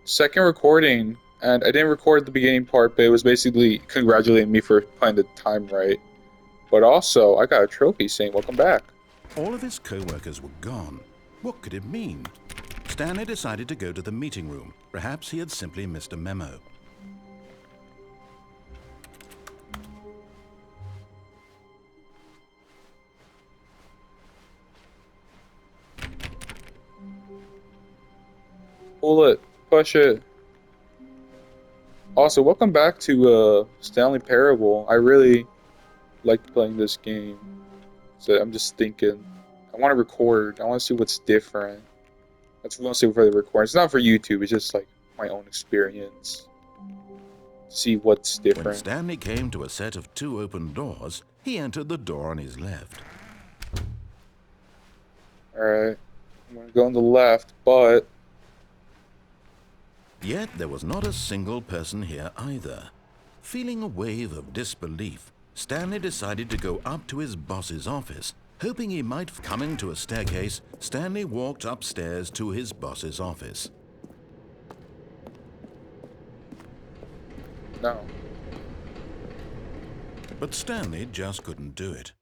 second recording, and I didn't record the beginning part, but it was basically congratulating me for playing the time right. But also, I got a trophy saying welcome back. All of his co-workers were gone. What could it mean? Stanley decided to go to the meeting room. Perhaps he had simply missed a memo. Pull it, push it. Also, welcome back to Stanley Parable. I really liked playing this game. So I'm just thinking, I want to record. I want to see what's different. That's mostly for the recording. It's not for YouTube. It's just like my own experience. See what's When different. Stanley came to a set of 2 open doors, he entered the door on his left. Alright. I'm going to go on the left, but... Yet there was not a single person here either. Feeling a wave of disbelief, Stanley decided to go up to his boss's office. Hoping he might coming to a staircase, Stanley walked upstairs to his boss's office. No. But Stanley just couldn't do it.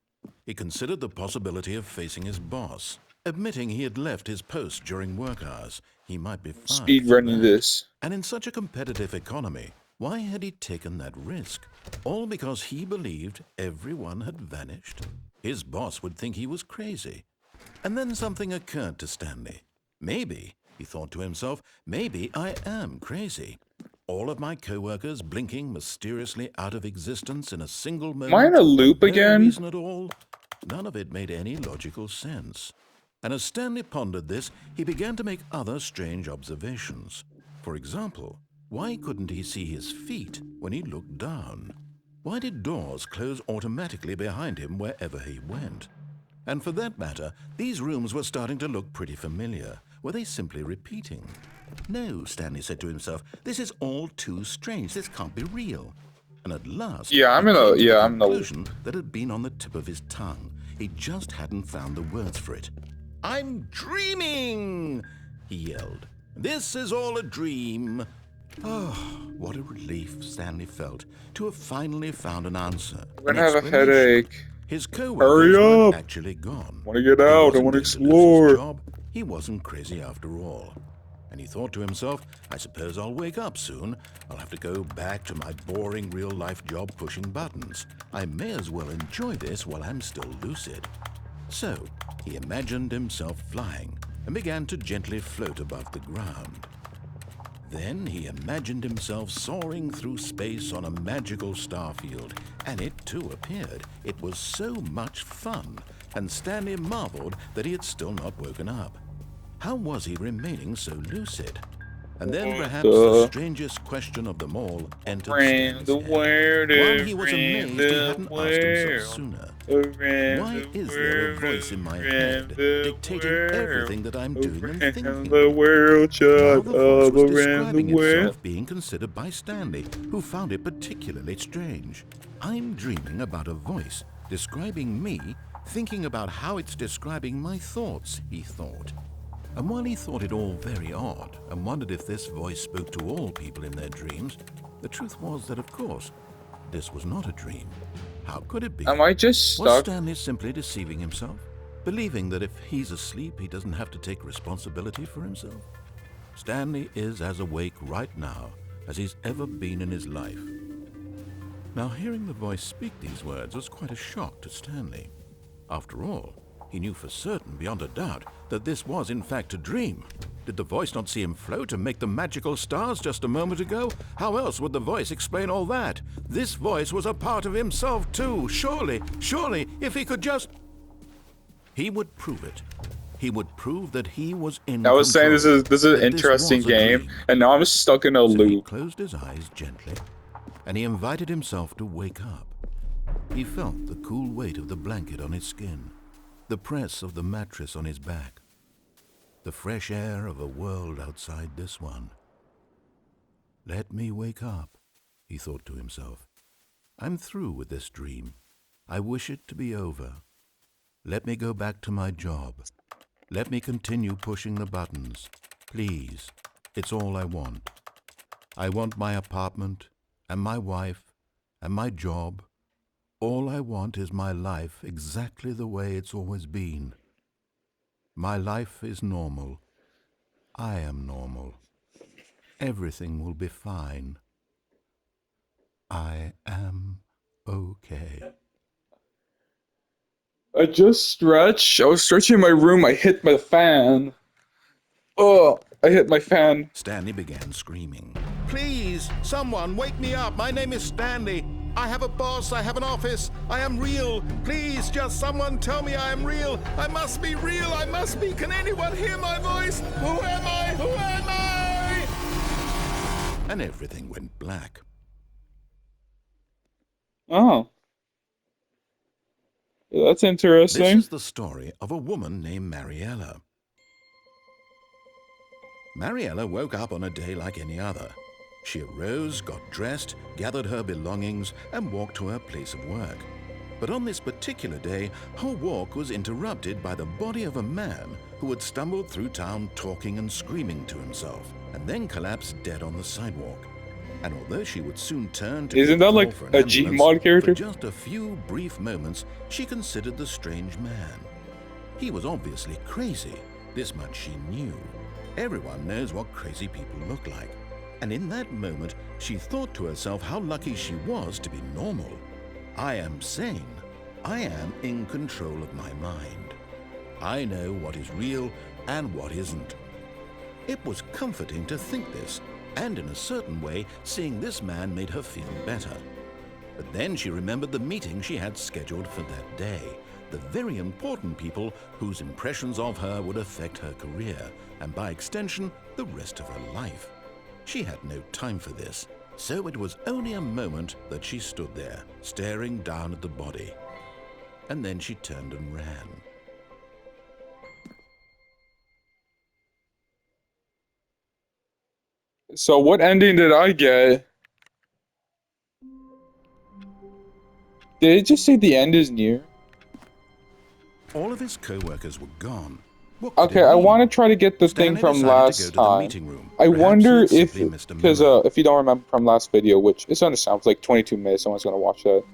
He considered the possibility of facing his boss. Admitting he had left his post during work hours, he might be fired. Speed running this. And in such a competitive economy, why had he taken that risk? All because he believed everyone had vanished? His boss would think he was crazy. And then something occurred to Stanley. Maybe, he thought to himself, maybe I am crazy. All of my co-workers blinking mysteriously out of existence in a single moment. Am I in a loop No again? reason at all. None of it made any logical sense. And as Stanley pondered this, he began to make other strange observations. For example, why couldn't he see his feet when he looked down? Why did doors close automatically behind him wherever he went? And for that matter, these rooms were starting to look pretty familiar. Were they simply repeating? No, Stanley said to himself, this is all too strange. This can't be real. And at last, I'm in the a conclusion that had been on the tip of his tongue. He just hadn't found the words for it. I'm dreaming, he yelled. This is all a dream. Oh, what a relief Stanley felt to have finally found an answer. I'm gonna have a headache. His co-workers weren't actually gone. Want to get out? I want to explore. He wasn't crazy after all. And he thought to himself, I suppose I'll wake up soon. I'll have to go back to my boring real-life job pushing buttons. I may as well enjoy this while I'm still lucid. So, he imagined himself flying and began to gently float above the ground. Then he imagined himself soaring through space on a magical starfield, and it too appeared. It was so much fun, and Stanley marveled that he had still not woken up. How was he remaining so lucid? And then perhaps the strangest question of them all entered Stanley's head. While he was amazed he hadn't asked himself sooner. Why is there a voice in my head dictating everything that I'm doing and thinking? The world shut Now the voice up was around the describing world. itself being considered by Stanley, who found it particularly strange. I'm dreaming about a voice describing me, thinking about how it's describing my thoughts, he thought. And while he thought it all very odd and wondered if this voice spoke to all people in their dreams, the truth was that, of course, this was not a dream. How could it be? Am I just Was stuck? Stanley simply deceiving himself, believing that if he's asleep, he doesn't have to take responsibility for himself? Stanley is as awake right now as he's ever been in his life. Now, hearing the voice speak these words was quite a shock to Stanley. After all, he knew for certain, beyond a doubt, that this was in fact a dream. Did the voice not see him float and make the magical stars just a moment ago? How else would the voice explain all that? This voice was a part of himself too. Surely, if he could just... He would prove it. He would prove that he was in I was saying this control, is an that this interesting was a game, dream. and now I'm stuck in a So he loop. closed his eyes gently, and he invited himself to wake up. He felt the cool weight of the blanket on his skin, the press of the mattress on his back, the fresh air of a world outside this one. Let me wake up, he thought to himself. I'm through with this dream. I wish it to be over. Let me go back to my job. Let me continue pushing the buttons. Please, it's all I want. I want my apartment, and my wife, and my job. All I want is my life exactly the way it's always been. My life is normal. I am normal. Everything will be fine. I am okay. I just stretched. I was stretching in my room. I hit my fan. Oh, I hit my fan. Stanley began screaming. Please, someone, wake me up. My name is Stanley. I have a boss. I have an office. I am real. Please, just someone tell me I am real. I must be real. I must be. Can anyone hear my voice? Who am I? Who am I? And everything went black. Oh. Yeah, that's This interesting. is the story of a woman named Mariella. Mariella woke up on a day like any other. She arose, got dressed, gathered her belongings, and walked to her place of work. But on this particular day, her walk was interrupted by the body of a man who had stumbled through town talking and screaming to himself, and then collapsed dead on the sidewalk. And although she would soon turn to Isn't give that call like for an a ambulance, Gmod character? for just a few brief moments, she considered the strange man. He was obviously crazy. This much she knew. Everyone knows what crazy people look like. And in that moment, she thought to herself how lucky she was to be normal. I am sane. I am in control of my mind. I know what is real and what isn't. It was comforting to think this, and in a certain way, seeing this man made her feel better. But then she remembered the meeting she had scheduled for that day, the very important people whose impressions of her would affect her career, and by extension, the rest of her life. She had no time for this, so it was only a moment that she stood there, staring down at the body. And then she turned and ran. So what ending did I get? Did it just say the end is near? All of his co-workers were gone. What could Okay, it I mean? want to try to get the thing Stanley from decided to go last to the time. meeting room. I Perhaps wonder he had if, simply missed a because memo. if you don't remember from last video, which it's gonna sound like 22 minutes, someone's gonna watch that.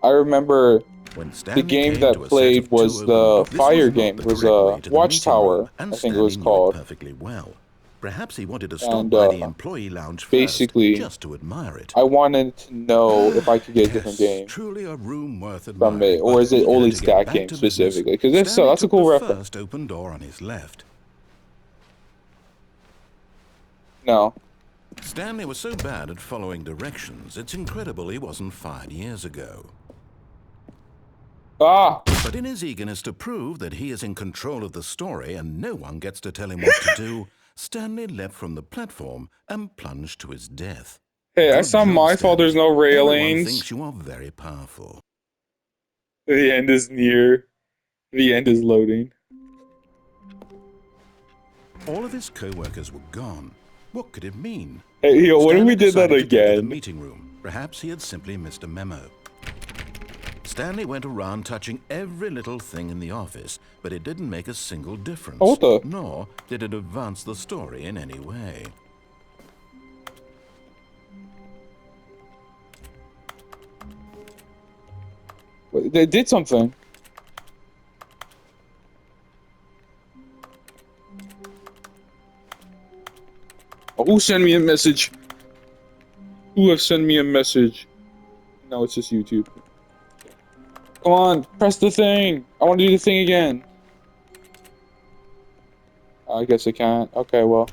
I remember When the Stanley game came that to a set played of was two the open this fire was not game. the It was correct way to the meeting Watchtower, room, and I think it was Stanley knew called. it perfectly well. Perhaps he wanted to stop And by the employee lounge first, basically, just to admire it. I wanted to know if I could get a different Yes, game truly a room worth from it, admiring. or But is it eager only to get that back game to business, specifically? Because if so, Stanley that's a took cool the reference. first open door on his left. No. Stanley was so bad at following directions, it's incredible he wasn't fired years ago. Ah! But in his eagerness to prove that he is in control of the story and no one gets to tell him what to do, Stanley leapt from the platform and plunged to his death. Hey, Good it's not job, my fault there's Stanley. no Everyone railings. thinks you are very powerful. The end is near. The end is loading. All of his co-workers were gone. What could it mean? Hey, yo, what if Stanley we did that decided to go to the again? meeting room. Perhaps he had simply missed a memo. Stanley went around touching every little thing in the office, but it didn't make a single difference. Oh, what the? Nor did it advance the story in any way. Wait, they did something. Oh, who sent me a message? Who have sent me a message? No, it's just YouTube. Come on, press the thing. I want to do the thing again. I guess I can't. Okay, well.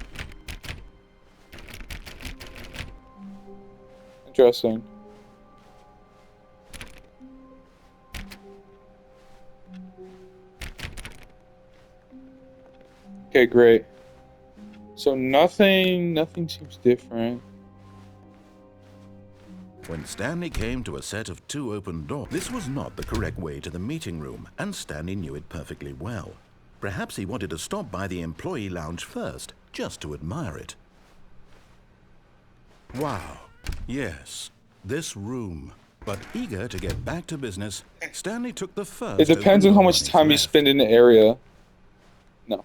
Interesting. Okay, great. So nothing seems different. When Stanley came to a set of two open doors, this was not the correct way to the meeting room, and Stanley knew it perfectly well. Perhaps he wanted to stop by the employee lounge first, just to admire it. Wow, yes, this room. But eager to get back to business, Stanley took the first. It depends on how much time you spend in the area. No.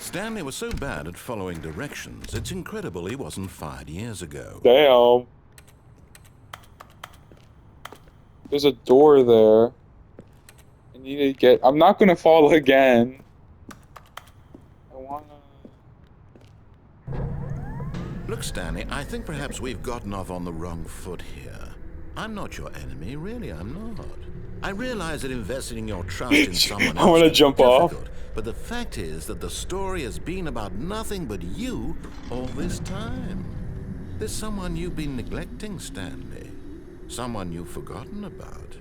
Stanley was so bad at following directions, it's incredible he wasn't fired years ago. Damn. There's a door there. I need to get... I'm not gonna fall again. I wanna... Look, Stanley, I think perhaps we've gotten off on the wrong foot here. I'm not your enemy, really, I'm not. I realize that investing your trust in someone I else wanna can be jump off. difficult, but the fact is that the story has been about nothing but you all this time. There's someone you've been neglecting, Stanley. Someone you've forgotten about.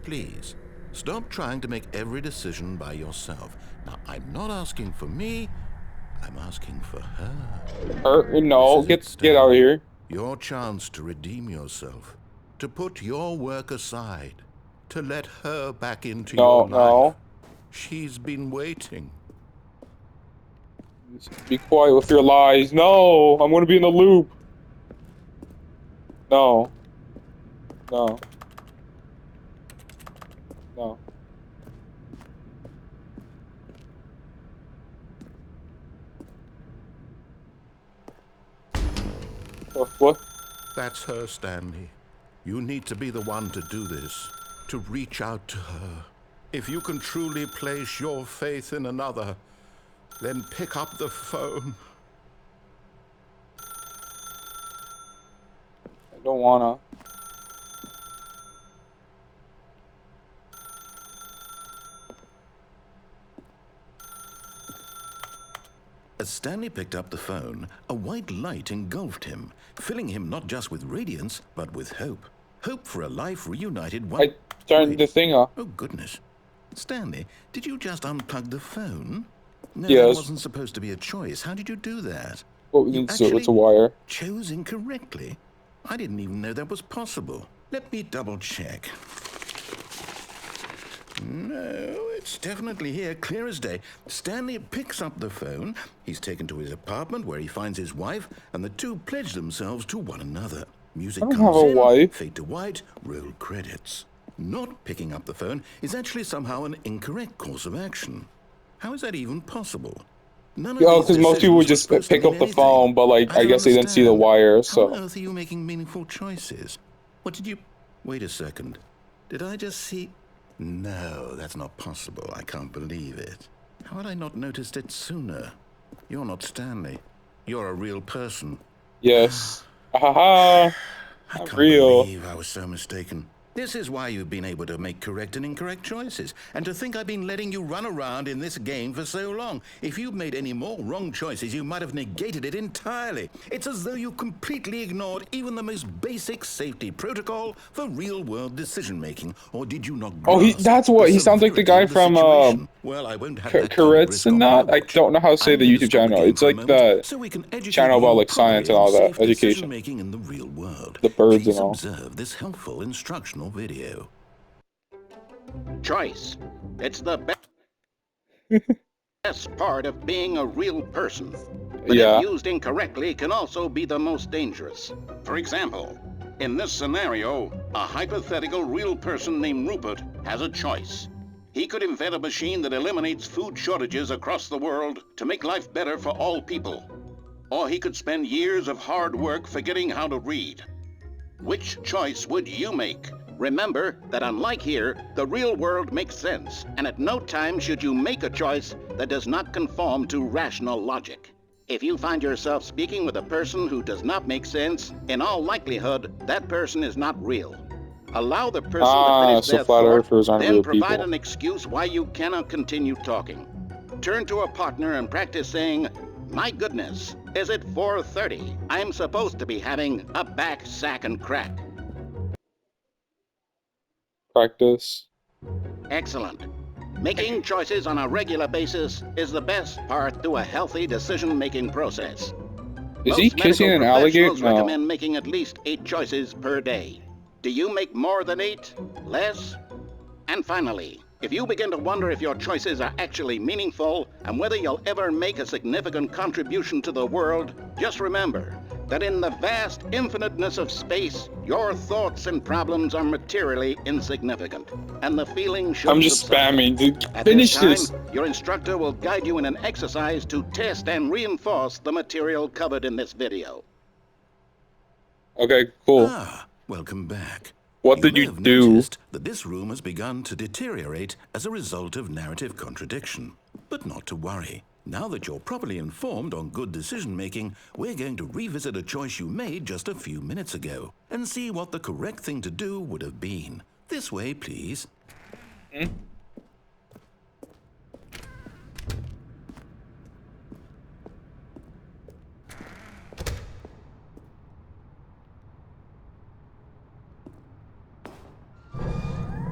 Please, stop trying to make every decision by yourself. Now, I'm not asking for me, I'm asking for her. No, This is it, get out of Stanley. here. Your chance to redeem yourself, to put your work aside, to let her back into your life. No. She's been waiting. Be quiet with your lies. No, I'm gonna be in the loop. No. No. No. What? That's her, Stanley. You need to be the one to do this, to reach out to her. If you can truly place your faith in another, then pick up the phone. I don't wanna. As Stanley picked up the phone, a white light engulfed him, filling him not just with radiance, but with hope. Hope for a life reunited one... I turned the thing off. Oh, goodness. Stanley, did you just unplug the phone? No, Yes. that wasn't supposed to be a choice. How did you do that? Well, You it's a wire. chose incorrectly. I didn't even know that was possible. Let me double check. No, it's definitely here, clear as day. Stanley picks up the phone. He's taken to his apartment where he finds his wife, and the two pledge themselves to one another. Music I don't comes have a in, wife. fade to white, roll credits. Not picking up the phone is actually somehow an incorrect course of action. How is that even possible? None of Yeah, these because most people would decisions just were supposed to pick up mean the anything. phone, but like I don't guess they didn't see the understand. wire, How on so earth are you making meaningful choices? What did you... Wait a second. Did I just see... No, that's not possible. I can't believe it. How had I not noticed it sooner? You're not Stanley. You're a real person. yes. Haha. I I'm can't real. believe I was so mistaken. This is why you've been able to make correct and incorrect choices. And to think I've been letting you run around in this game for so long. If you'd made any more wrong choices, you might have negated it entirely. It's as though you completely ignored even the most basic safety protocol for real-world decision-making. Or did you not Oh, grasp that's what the he sounds like the severity guy of the from situation? Well, I won't have that kind of Carrots risk and on my that. I watch. don't know how to say I'm the going to YouTube stop the channel. game It's for a like moment the so we can educate channel about you like science and properly all on that, safe education, decision-making in the real world. the birds Please and all. observe this helpful instructional video. Choice. It's the best part of being a real person. But if Yeah. used incorrectly, can also be the most dangerous. For example, in this scenario, a hypothetical real person named Rupert has a choice. He could invent a machine that eliminates food shortages across the world to make life better for all people. Or he could spend years of hard work forgetting how to read. Which choice would you make? Remember that unlike here, the real world makes sense, and at no time should you make a choice that does not conform to rational logic. If you find yourself speaking with a person who does not make sense, in all likelihood, that person is not real. Allow the person to finish So their flat thought, earthers aren't then real provide people. an excuse why you cannot continue talking. Turn to a partner and practice saying, "My goodness, is it 4:30? I'm supposed to be having a back, sack, and crack." Practice. Excellent. Making choices on a regular basis is the best part to a healthy decision-making process. Is he Most kissing medical an alligator? professionals No. recommend making at least 8 choices per day. Do you make more than 8? Less? And finally, if you begin to wonder if your choices are actually meaningful and whether you'll ever make a significant contribution to the world, just remember, that in the vast infiniteness of space, your thoughts and problems are materially insignificant, and the feeling should I'm just subside. spamming, dude. At Finish this this. time, your instructor will guide you in an exercise to test and reinforce the material covered in this video. Okay, cool. Ah, welcome back. What You did may you have do? noticed that this room has begun to deteriorate as a result of narrative contradiction. But not to worry. Now that you're properly informed on good decision-making, we're going to revisit a choice you made just a few minutes ago and see what the correct thing to do would have been. This way, please.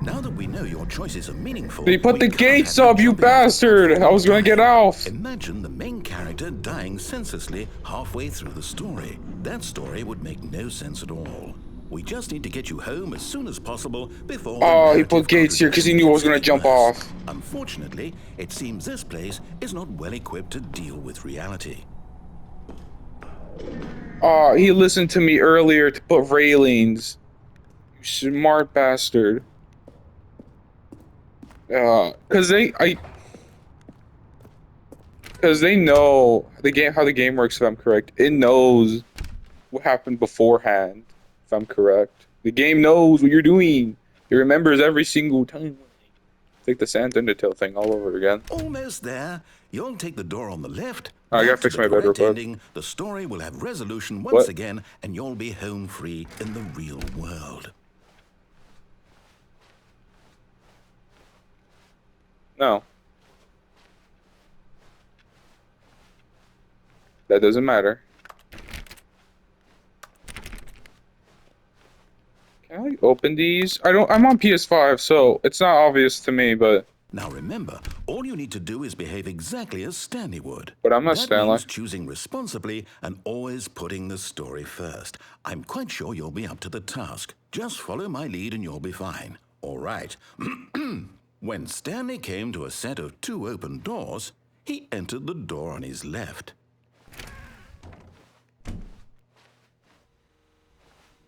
Now that we know your choices are meaningful, They put we the can't gates have up, you jumping off the bastard! platform I was gonna get dying. off. Imagine the main character dying senselessly halfway through the story. That story would make no sense at all. We just need to get you home as soon as possible before the Oh, he narrative put gates here because he knew I was gonna contradiction jump gets off. worse. Unfortunately, it seems this place is not well equipped to deal with reality. Oh, he listened to me earlier to put railings. You smart bastard. Because they know how the game works. If I'm correct, it knows what happened beforehand. If I'm correct, the game knows what you're doing. It remembers every single time. It's like the Sand Undertale thing all over again. Almost there. You'll take the door on the left. I gotta That's fix the my bed real correct quick. ending. The story will have resolution once What? again, and you'll be home free in the real world. No, that doesn't matter. Can I like, open these? I'm on PS5, so it's not obvious to me, but Now remember, all you need to do is behave exactly as Stanley would. I'm not That Stanley. means choosing responsibly and always putting the story first. I'm quite sure you'll be up to the task. Just follow my lead and you'll be fine. All right. When Stanley came to a set of 2 open doors, he entered the door on his left.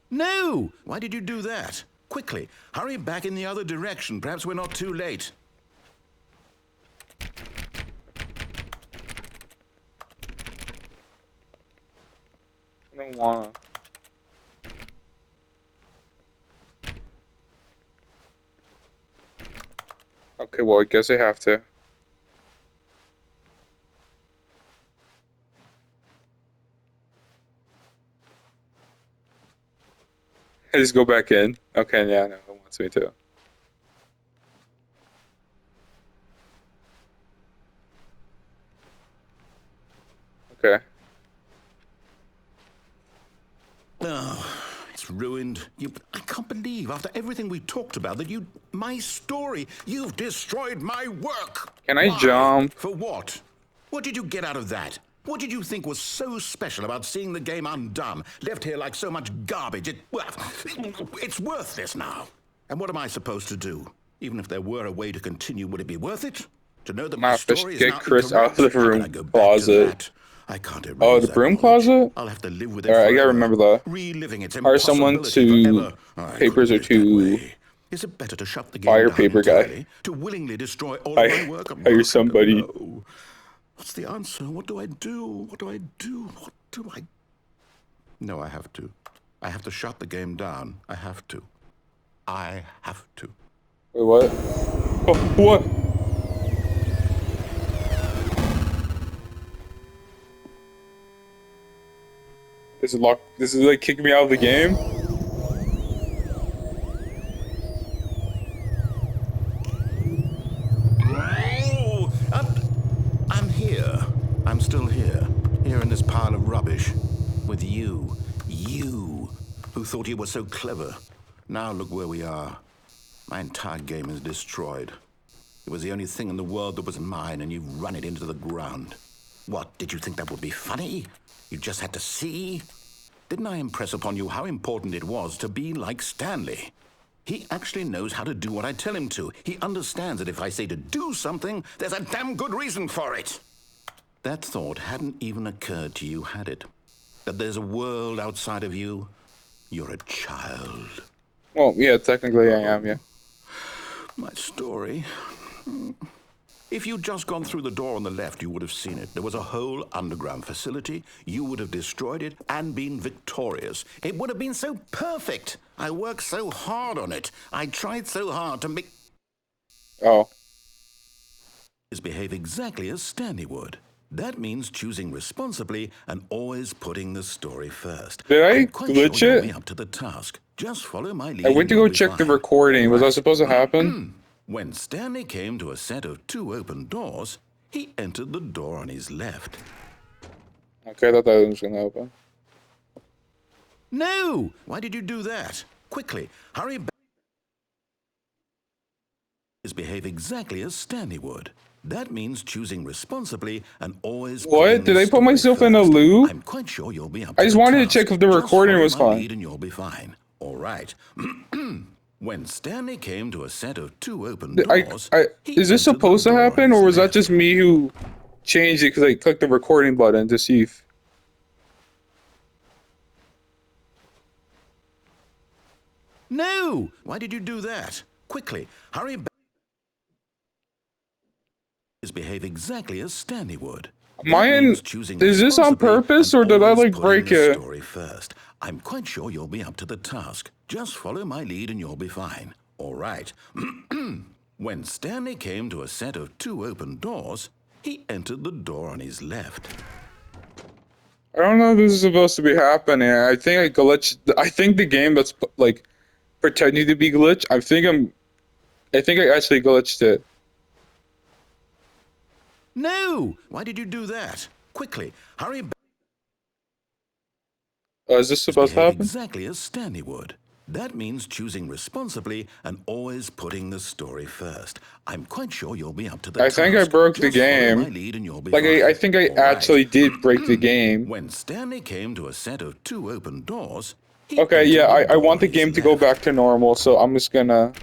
No! Why did you do that? Quickly, hurry back in the other direction. Perhaps we're not too late. I don't wanna. Okay, well, I guess I have to. I just go back in. Okay, yeah, no, it wants me to. Okay. Oh, it's ruined. I can't believe, after everything we talked about, that my story, you've destroyed my work. Can I Why? jump? For what? What did you get out of that? What did you think was so special about seeing the game undone, left here like so much garbage? It's worthless now. And what am I supposed to do? Even if there were a way to continue, would it be worth it? To know that my story is get now Chris out of the incorrect? How can room I go back to closet. that? I can't erase Oh, the that broom knowledge. closet? I'll have to live with it Alright, I gotta forever, remember that. reliving its Hire someone impossibility to forever. I papers couldn't or live that to way. Is it better to shut the game fire down paper guy? entirely? To willingly destroy all Hire- of my work? hire I don't somebody. know. What's the answer? What do I do? What do I do? What do I... No, I have to. I have to shut the game down. I have to. I have to. Wait, what? Oh, what? This is like kicking me out of the game? Oh, I'm here. I'm still here. Here in this pile of rubbish. With you. You, who thought you were so clever. Now look where we are. My entire game is destroyed. It was the only thing in the world that was mine, and you've run it into the ground. What, did you think that would be funny? You just had to see? Didn't I impress upon you how important it was to be like Stanley? He actually knows how to do what I tell him to. He understands that if I say to do something, there's a damn good reason for it. That thought hadn't even occurred to you, had it? that there's a world outside of you? You're a child. Well, yeah, technically I am, yeah. My story. If you'd just gone through the door on the left, you would have seen it. There was a whole underground facility. You would have destroyed it and been victorious. It would have been so perfect. I worked so hard on it. I tried so hard to make... Oh. Behave exactly as Stanley would. That means choosing responsibly and always putting the story first. Did I I'm quite glitch sure you'll it? be up to the task. Just follow my lead. I went to and go you'll be check the fine. recording. Was that supposed to happen? When Stanley came to a set of 2 open doors, he entered the door on his left. Okay, I thought that was gonna happen. No! Why did you do that? Quickly, hurry back. Behave exactly as Stanley would. That means choosing responsibly and always... What? Did I put myself in a loop? I'm quite sure you'll be up I to just the wanted to task. check if the Just recording follow was my fine. lead and you'll be fine. All right. When Stanley came to a set of 2 open doors... Is this supposed to happen, or was that just me who changed it because I clicked the recording button to see if... No! Why did you do that? Quickly, hurry back. Behave exactly as Stanley would. Is this on purpose, or did I like break it? Story first. I'm quite sure you'll be up to the task. Just follow my lead and you'll be fine. All right. When Stanley came to a set of 2 open doors, he entered the door on his left. I don't know if this is supposed to be happening. I think I glitched. I think the game that's like pretending to be glitched. I think I actually glitched it. No! Why did you do that? Quickly, hurry back. Is this supposed to happen? Exactly as Stanley would. That means choosing responsibly and always putting the story first. I'm quite sure you'll be up to the task. I think I broke the Just follow my game. lead and you'll be Like fine. I think I All actually right. did break the game. When Stanley came to a set of 2 open doors, he Okay, entered yeah, the I door want the on his game to go left. back to normal, so I'm just gonna...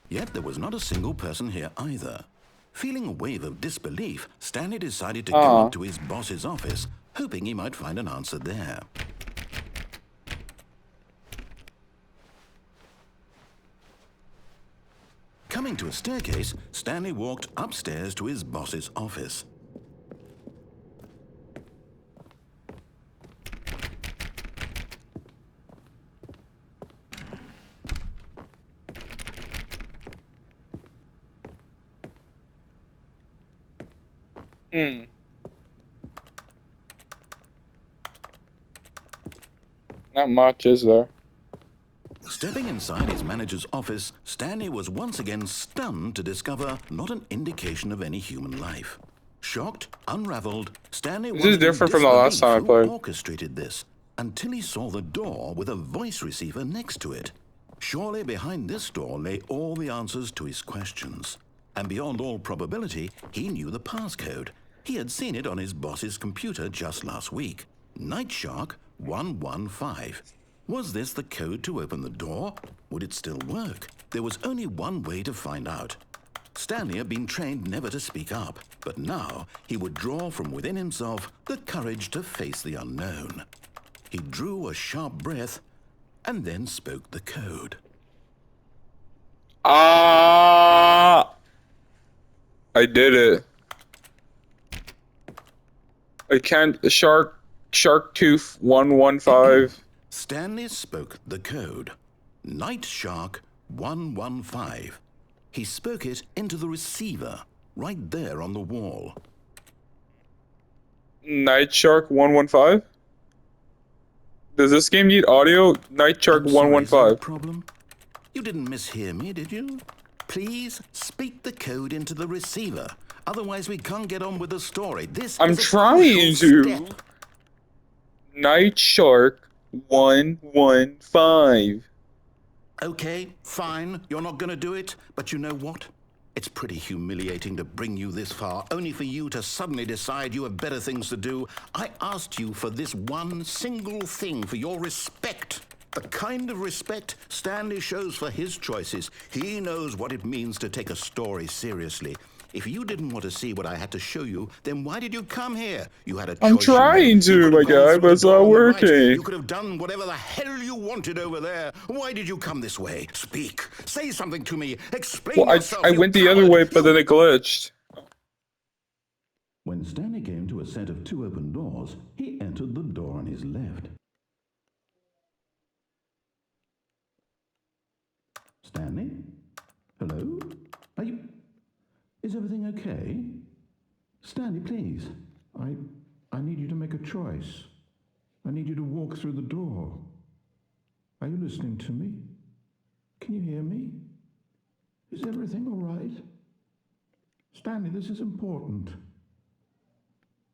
Yet there was not a single person here either. Feeling a wave of disbelief, Stanley decided to go up to his boss's office, hoping he might find an answer there. Coming to a staircase, Stanley walked upstairs to his boss's office. Not much, is there? Stepping inside his manager's office, Stanley was once again stunned to discover not an indication of any human life. Shocked, unraveled, Stanley This is different from the last time I who played. orchestrated this until he saw the door with a voice receiver next to it. Surely behind this door lay all the answers to his questions. And beyond all probability, he knew the passcode. He had seen it on his boss's computer just last week. Night Shark 115. Was this the code to open the door? Would it still work? There was only one way to find out. Stanley had been trained never to speak up, but now he would draw from within himself the courage to face the unknown. He drew a sharp breath and then spoke the code. I did it. I can't... Shark Tooth 115. Stanley spoke the code. Night Shark 115. He spoke it into the receiver, right there on the wall. Night Shark 115? Does this game need audio? Night Shark I'm sorry, is that 115. the problem? You didn't mishear me, did you? Please speak the code into the receiver. Otherwise, we can't get on with the story. This I'm is a trying crucial to. step. Night Shark 115. Okay, fine. You're not going to do it. But you know what? It's pretty humiliating to bring you this far, only for you to suddenly decide you have better things to do. I asked you for this one single thing, for your respect. The kind of respect Stanley shows for his choices. He knows what it means to take a story seriously. If you didn't want to see what I had to show you, then why did you come here? You had a choice. I'm trying to, my guy, but it's not working. You could have done whatever the hell you wanted over there. Why did you come this way? Speak. Say something to me. Explain yourself. I went the other way, but then it glitched. When Stanley came to a set of 2 open doors, he entered the door on his left. Stanley? Hello? Are you... Is everything okay? Stanley, please. I need you to make a choice. I need you to walk through the door. Are you listening to me? Can you hear me? Is everything all right? Stanley, this is important.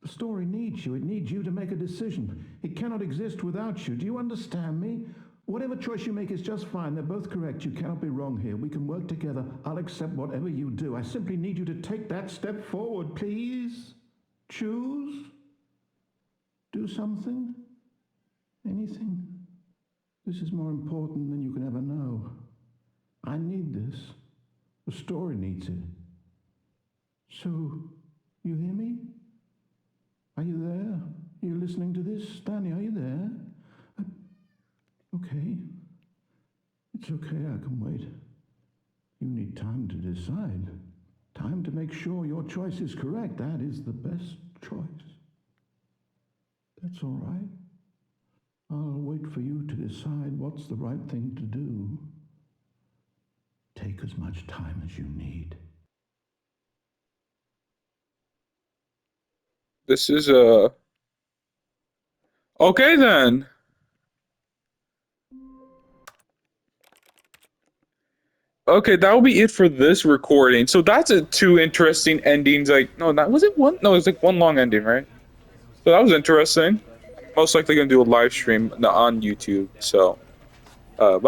The story needs you. It needs you to make a decision. It cannot exist without you. Do you understand me? Whatever choice you make is just fine. They're both correct. You cannot be wrong here. We can work together. I'll accept whatever you do. I simply need you to take that step forward, please. Choose. Do something. Anything. This is more important than you can ever know. I need this. The story needs it. So, you hear me? Are you there? Are you listening to this? Stanley, are you there? Okay. It's okay, I can wait. You need time to decide. Time to make sure your choice is correct. That is the best choice. That's all right. I'll wait for you to decide what's the right thing to do. Take as much time as you need. This is okay then. Okay, that will be it for this recording. So that's 2 interesting endings. Like, no, that was it one. No, it was like 1 long ending, right? So that was interesting. Most likely gonna do a live stream on YouTube. So, bye.